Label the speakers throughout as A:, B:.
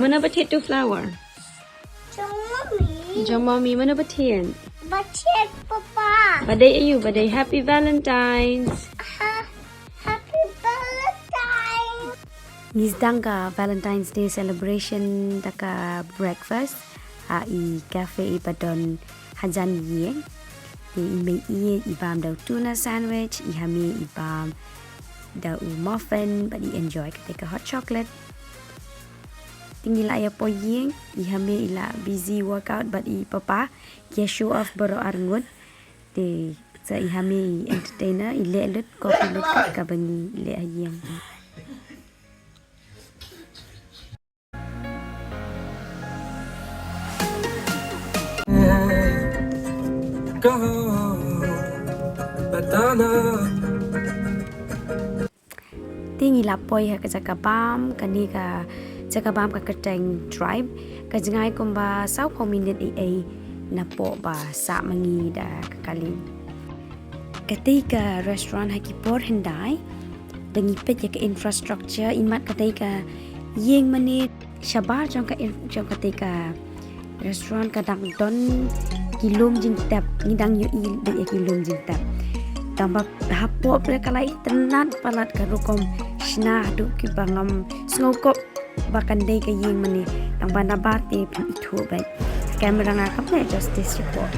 A: Mana potato flower? Jom mommy, mana batien?
B: Batien, Papa.
A: Badai ayu, badai happy Valentine's.
B: Happy Valentine.
C: Nisdanga Valentine's Day celebration taka breakfast i cafe ipadon hajan yeng. I ibam daw tuna sandwich, i hami ibam daw muffin, but I enjoy ketika hot chocolate. Tinggal ayah po yeng, I hami ila busy workout, but I papa kia show off baro arngun. De sa I hami entertainer, I le lut kopi lut ka bangi le ayeng. Tingi lapoy ha ka jakabam kani ka jakabam ka keteng tribe ka jangai kumba sau minute ai na po ba sa mangi da kakali ketika restaurant ha ki por hendai dangi pet ya ka infrastructure imat ketika yeng menit shabar jong ketika restaurant kadang don kilom jing tap ngidang yo il de kilom jing tap tambah hapo pada kalai tenat palat karukom shna du ki bangam snokop bakan dei ka yeng mani tambah nabate pin itu bai kamera ngakap ne justice report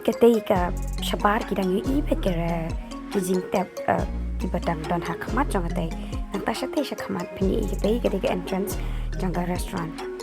C: ketika shabar kidang yu I pekere kijing tap ki badang don hakamat jong atai nang tasha te shakamat pini I ketika entrance jang restaurant